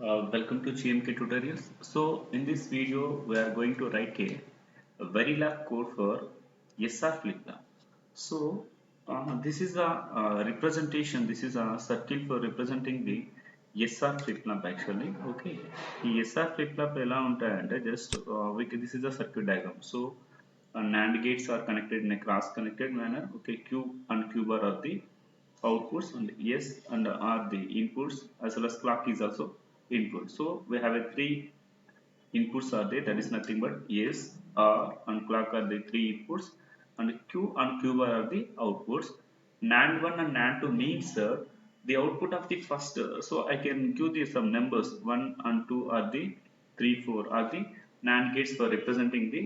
Welcome to GMK tutorials. So in this video we are going to write a verilog code for SR flip-flop. So this is a representation. This is a circle for representing the SR flip-flop actually. Okay, ఈ SR flip-flop ఎలా ఉంటాయంటే just this is a circuit diagram. So NAND gates are connected in a cross connected manner. Okay, Q and Q bar are the outputs and S and R the inputs, as well as clock is also input. So we have a three inputs are there, that is nothing but S, R and clock are the three inputs, and Q and Q bar are the outputs. NAND 1 and NAND 2 means the output of the first, so I can give you some numbers. 1 and 2 are the 3 4 are the NAND gates for representing the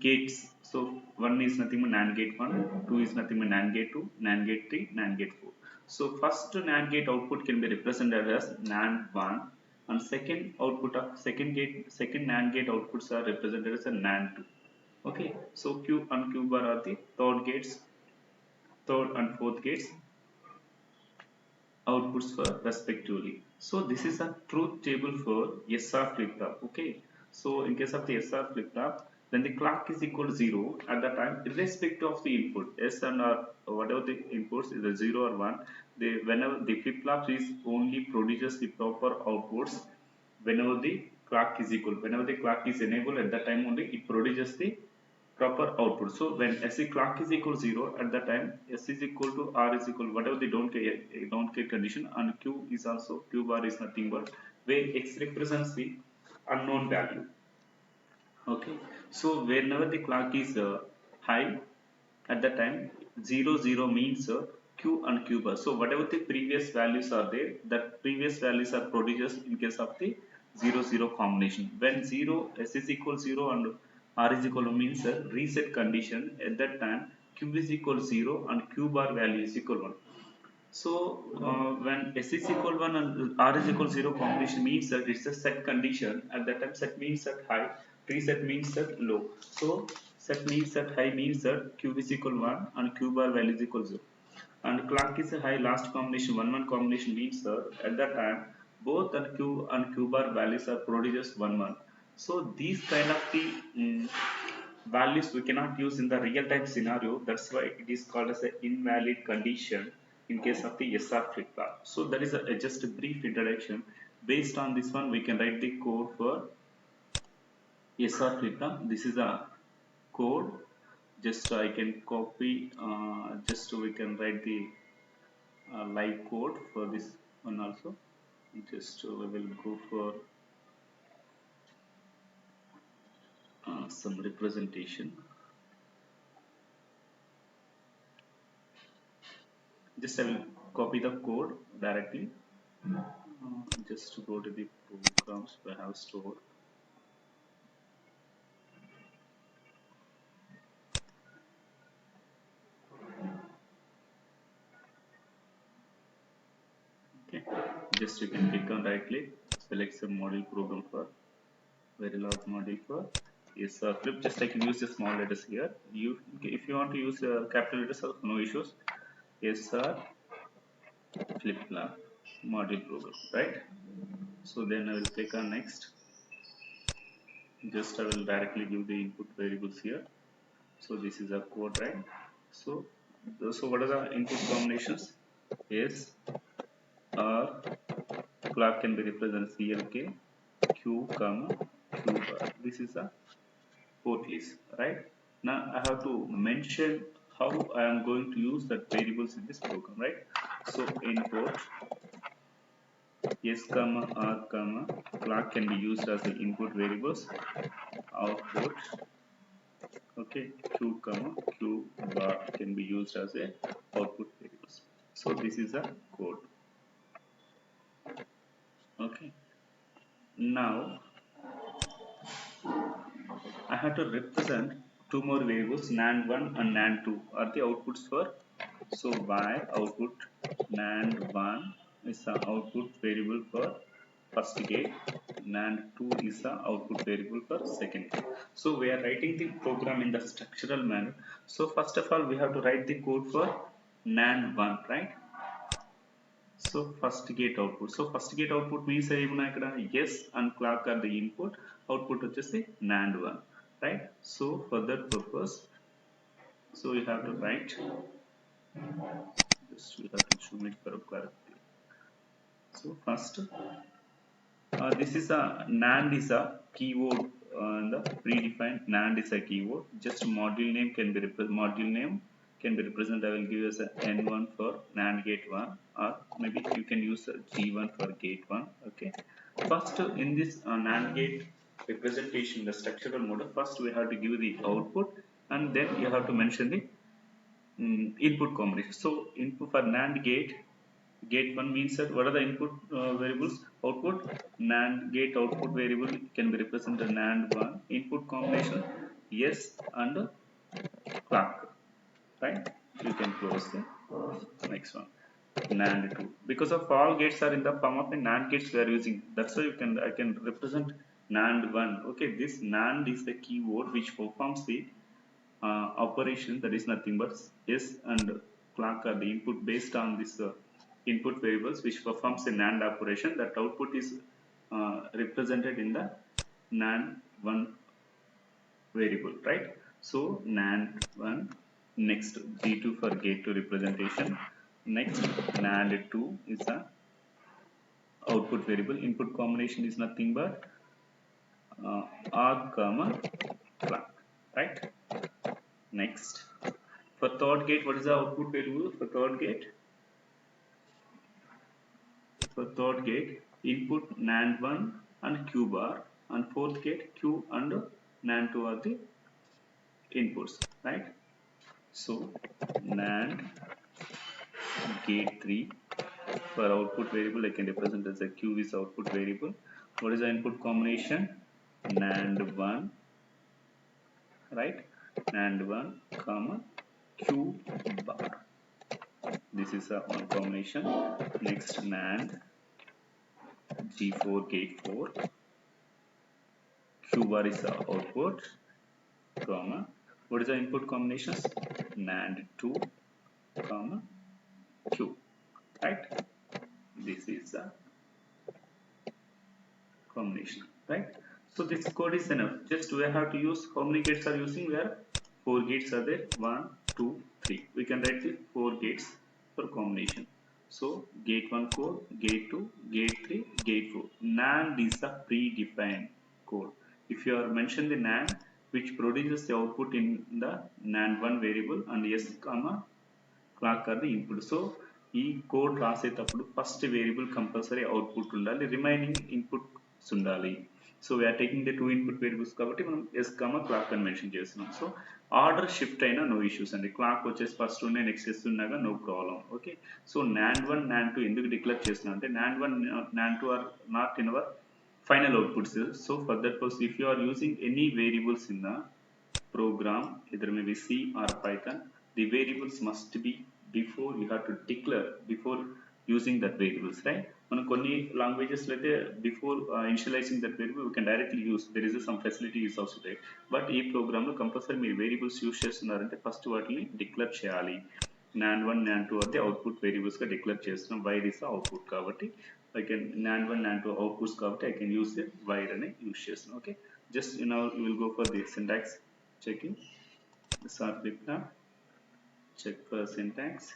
gates. So 1 is nothing but NAND gate 1, 2 is nothing but NAND gate 2, NAND gate 3, NAND gate 4. So first NAND gate output can be represented as NAND 1, and second output of second NAND gate outputs are represented as a NAND 2. Okay, so Q and Q bar are the third and fourth gates outputs for respectively. So this is a truth table for SR flip-flop. Okay, so in case of the SR flip-flop, when the clock is equal to 0 at that time, irrespective of the input S and R, whatever the inputs is a 0 or 1, whenever the flip-flop is only produces the proper outputs whenever the clock is equal. Whenever the clock is enabled, at that time only it produces the proper output. So when S clock is equal to 0, at that time S is equal to R is equal, whatever the don't care condition, and Q is also, Q bar is nothing but where X represents the unknown value. Okay, so whenever the clock is high, at that time 0 0 means Q and Q bar. So whatever the previous values are there, that previous values are produced in case of the 0 0 combination. When 0 S is equal 0 and R is equal to means a reset condition, at that time Q is equal to 0 and Q bar value is equal 1. So when S is equal 1 and R is equal 0 combination means that it's a set condition. At that time set means that high, reset means that low. So set means that high means that Q is equal 1 and Q bar value is equal 0. And clock is a high, last combination 1 1 combination means that at that time both and Q bar values are produced 1 1. So these kind of the values we cannot use in the real time scenario. That's why it is called as an invalid condition in case of the SR flip flop. So that is just a brief introduction. Based on this one, we can write the code for SR flip flop. This is a code. Just I can copy. Just we can write the live code for this one also. Just we will go for some representation. Just I will copy the code directly. Just to go to the programs we have stored. Okay, just you can click on right click, select some model program for verilog model for SR flip. Just I can use the small letters here. If you want to use capital letters, no issues. SR flip flop model program, right? So then I will click on next. Just I will directly give the input variables here. So this is a code, right? So what are the input combinations? S, R, clock can be represented CLK, Q, comma, Q bar. This is a port list, right? Now I have to mention how I am going to use that variables in this program, right? So input S, comma, R, comma, clock can be used as the input variables. Output, okay, Q, comma, Q bar can be used as a output variables. So this is a code. Okay, now I have to represent two more variables, NAND 1 and NAND 2 are the outputs for. So where output NAND 1 is the output variable for first gate, NAND 2 is the output variable for second gate. So we are writing the program in the structural manner. So first of all we have to write the code for NAND 1, right? So first gate output. So first gate output means yes and clock are the input. Output వచ్చేసి NAND 1, right? So for that purpose, so you have to write. Just we have to zoom it for clarity. So first, this is a NAND is a keyword. The predefined NAND is a keyword. Just module name can be represented. I will give you as a N1 for NAND gate 1, or maybe you can use a G1 for gate 1. Okay. First, in this NAND gate representation, the structural model, first we have to give the output, and then you have to mention the input combination. So input for NAND gate, gate 1 means that what are the input variables? Output. NAND gate output variable can be represented NAND 1. Input combination yes and clock, right? You can close the next one. NAND 2, because of all gates are in the form of a NAND gates we are using, that's why I can represent NAND 1. Okay, this NAND is the keyword which performs the operation, that is nothing but yes and clock are the input based on this input variables which performs a NAND operation. That output is represented in the NAND 1 variable, right? So NAND 1, next G2 for gate 2 representation, next NAND 2 is the output variable. Input combination is nothing but R comma clock, right? Next, for third gate, what is the output variable for third gate? For third gate, input NAND 1 and Q bar, and fourth gate Q and NAND 2 are the inputs, right? So NAND gate 3, for output variable I can represent as a Q is output variable. What is the input combination? NAND 1, right? NAND 1 comma Q bar. This is a one combination. Next NAND G4 gate 4, Q bar is the output, comma, what is the input combinations? NAND 2 comma Q, right? This is the combination, right? So this code is enough. Just we have to use how many gates are using? Where 4 gates are there? 1, 2, 3. We can write the 4 gates for combination. So gate 1 code, gate 2, gate 3, gate 4. NAND is the predefined code. If you are mentioned the NAND which produces the output in the NAND 1 variable and S comma clock are the input. So ఈ code రాసేటప్పుడు first variable compulsory output ఉండాలి, remaining inputs ఉండాలి. So we're taking the 2 input variables కాబట్టి మనం S comma clock అని mention చేస్తున్నాం. So order shift అయినా no issues అండి. క్లాక్ వచ్చేసి ఫస్ట్ ఉన్నాయి నెక్స్ట్ ఎస్ ఉన్నాగా no problem. Okay, so NAND 1 NAND 2 ఎందుకు డిక్లేర్ చేస్తున్నాం అంటే NAND 1 NAND 2 or not in our final outputs. So for that purpose, if you are using any variables in the program, either maybe C or Python, the variables must be before you have to declare before using that variables, right? మనం కొన్ని languages లో అయితే before initializing that variable we can directly use, there is some facility is also there. But ఈ program లో compulsory మీరు variables use చేస్తున్నారంటే first వాటిని declare చేయాలి. NAND 1 NAND 2 అయితే అవుట్పుట్ వేరియబుల్స్ గా డిక్లేర్ చేస్తున్నాం. వైర్ ఇస్ అవుట్పుట్ కాబట్టి I can NAND 1 NAND 2 outputs కాబట్టి I can use the wire అని యూస్ చేస్తున్నాం. Okay, just now we will go for the syntax checking. Start with the check for syntax.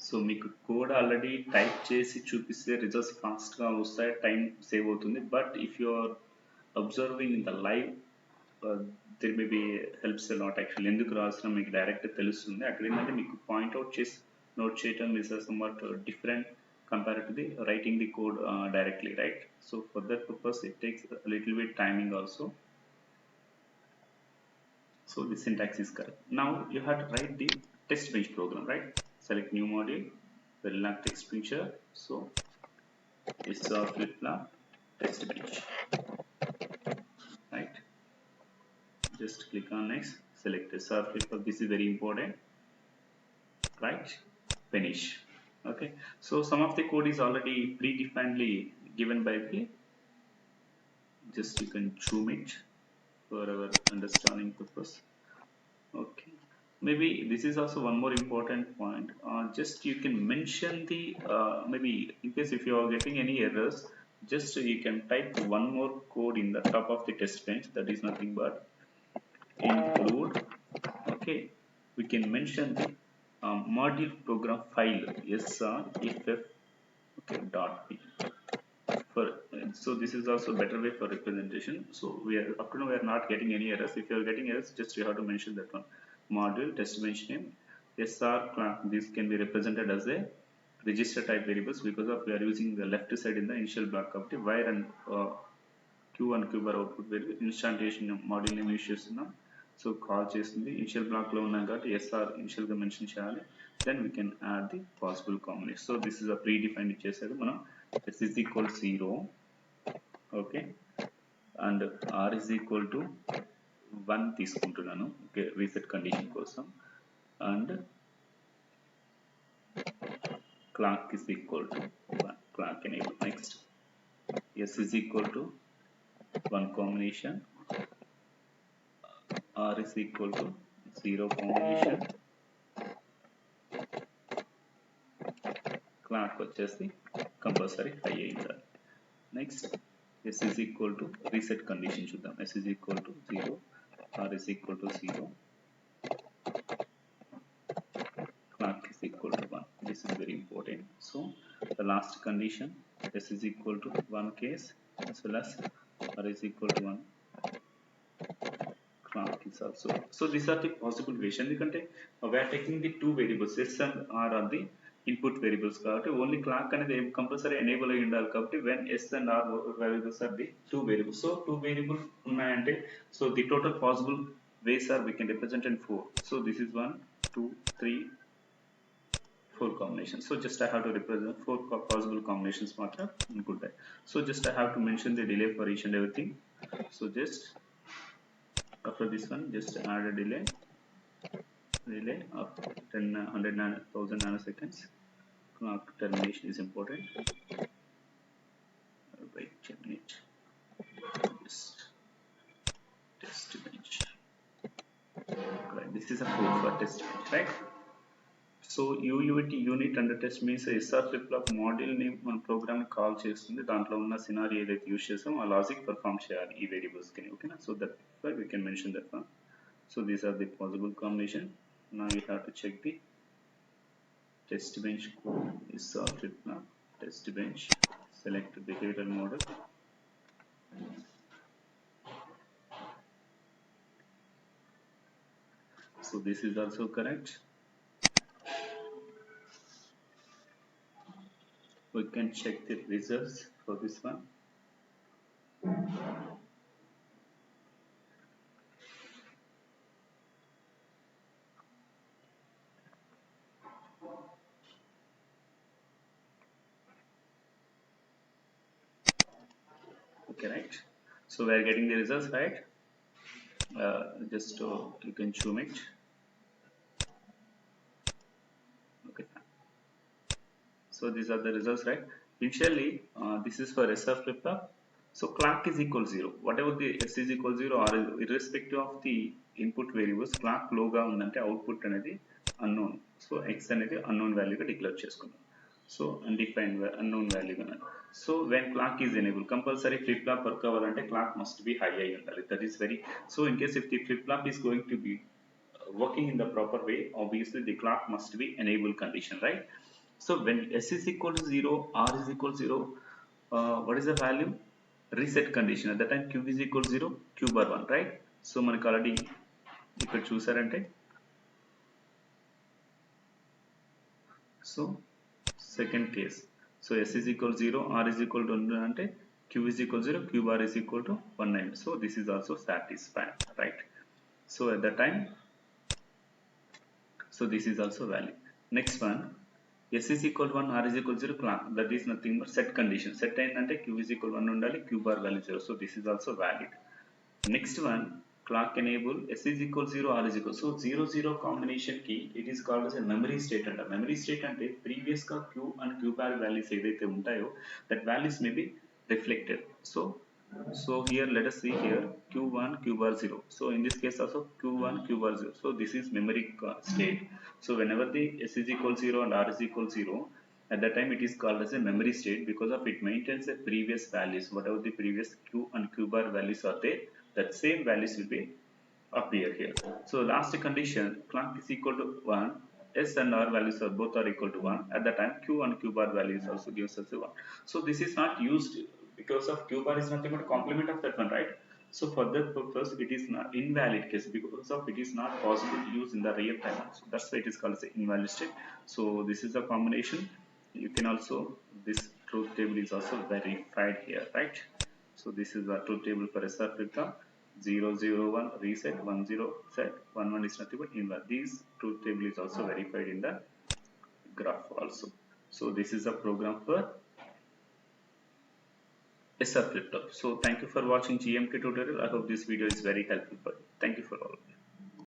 So మీకు code already type చేసి చూపిస్తే results ఫాస్ట్గా వస్తాయి, time save అవుతుంది. But if you are observing in the live there may be helps lot actually. ఎందుకు రాసిన మీకు direct తెలుస్తుంది. అక్కడ ఏంటంటే మీకు పాయింట్అవుట్ చేసి నోట్ చేయటం is somewhat different compare to the writing the code directly, right? So for that purpose it takes a little bit timing also. So the syntax is correct. Now you have to write the test bench program, right? Select new module, verilog text picture. So it's a flip flop. test bench, right? Just click on next, select SR flip-flop. This is very important, right? Finish. Okay, so some of the code is already predefinedly given by the, just you can zoom it for our understanding purpose. Okay, maybe this is also one more important point. Just you can mention the, maybe in case if you are getting any errors, just you can type one more code in the top of the test bench, that is nothing but include. Okay, we can mention the module program file srff, okay, dot p for, so this is also better way for representation. So we are up to now we are not getting any errors. If you are getting errors, just you have to mention that one, module test bench name sr class. This can be represented as a register type variables because of we are using the left side in the initial block of the wire, and q and q bar output variable instantiation module name use చేస్తున్నాం. So call చేస్తుంది initial block లో ఉన్నాం కాబట్టి SR initial గా mention చేయాలి. Then we can add the possible combination. So this is a predefined ఇచ్చేసాడు మనం. s is equal to 0, okay, and r is equal to 1 తీసుకుంటున్నాను, ఓకే, రీసెట్ కండిషన్ కోసం. And clock is equal to 1, clock enable. Next, s is equal to 1 combination, r is equal to 0 combination, clock వచ్చేసి compulsory high అయి ఉండాలి. Next s is equal to reset condition చూద్దాం. s is equal to 0, r is equal to 0, clock is equal to 1. This is very important. So the last condition, s is equal to 1 case as well as r is equal to 1, clock is also. So these are the possible ways. ఎందుకంటే we are taking the two variables s and r are the input variables కాబట్టి only clock అనేది compulsory enable అయి ఉండాలి కాబట్టి when s and r variables are the two variables. So two variables ఉన్నాయంటే, so the total possible ways are we can represent in 4. So this is 1 2 3 4 combinations. So just I have to represent 4 possible combinations మాత్రం అనుకుంటాయి. So just I have to mention the delay for each and everything. So just after this one, just add a delay of 100,000 nanoseconds. Clock termination is important. Wait a minute. Just test bench. Right, this is a code for test bench, right? So UUT unit under test means SR flip flop మోడల్ని మన ప్రోగ్రామ్ని call చేస్తుంది. దాంట్లో ఉన్న scenario ఏదైతే use చేసామో ఆ logic perform చేయాలి ఈ వేరియబుల్స్కి, ఓకేనా. So that we can mention that one. So these are the possible combination. Now you have to check the test bench code. SR flip flop test bench, select behavioural model. So this is also correct. We can check the results for this one. Okay, right. So we are getting the results, right? Just you can zoom it. Okay. So these are the results, right? Initially, this is for SR flip-flop. So clock is equal 0. Whatever the s is equal 0 or irrespective of the input variables, clock low ga undante output anedi unknown. So x anedi unknown value ga declare cheskunnam. So undefined unknown value ga. So when clock is enabled, compulsory flip-flop work avalante clock must be high ayi undali. That is very, so in case if the flip-flop is going to be working in the proper way, obviously the clock must be enabled condition, right? So when s is equal to 0, r is equal to 0, what is the value? Reset condition. At that time q is equal to 0, q bar 1, right? So మనకు already ఇక్కడ చూసారంటే, so second case, so s is equal to 0, r is equal to 1 అంటే q is equal to 0, q bar is equal to 19. So this is also satisfied, right? So at that time, so this is also valid. Next one, S is equal to 1, R is equal to 0, clock. That is nothing but set condition. Set and Q is equal to 1 undali, Q bar value 0. So this is also valid. Next one, clock enable S is equal to 0, R is equal. So 0 0 combination key, it is called as a memory state and memory state ante previous ka Q and Q bar values edaithe untayo, that values may be reflected. So here let us see here Q1 Q bar 0. So in this case also Q1 Q bar 0. So this is memory state. So whenever the S is equal to 0 and R is equal to 0, at that time it is called as a memory state because of it maintains the previous values. Whatever the previous Q and Q bar values are there, that same values will be appear here. So last condition, clock is equal to 1, S and R values are both are equal to 1. At that time Q and Q bar values also gives us a 1. So this is not used because of Q bar is nothing but complement of that one, right? So for that purpose it is not invalid case because of it is not possible to use in the real time. So that's why it is called as invalid state. So this is a combination. You can also, this truth table is also verified here, right? So this is the truth table for SR flip-flop. 0 0 1 reset, 1 0 set, 1 1 is nothing but invalid. This truth table is also verified in the graph also. So this is a program for SR flip-flop. So thank you for watching GMK tutorial. I hope this video is very helpful for you. Thank you for all.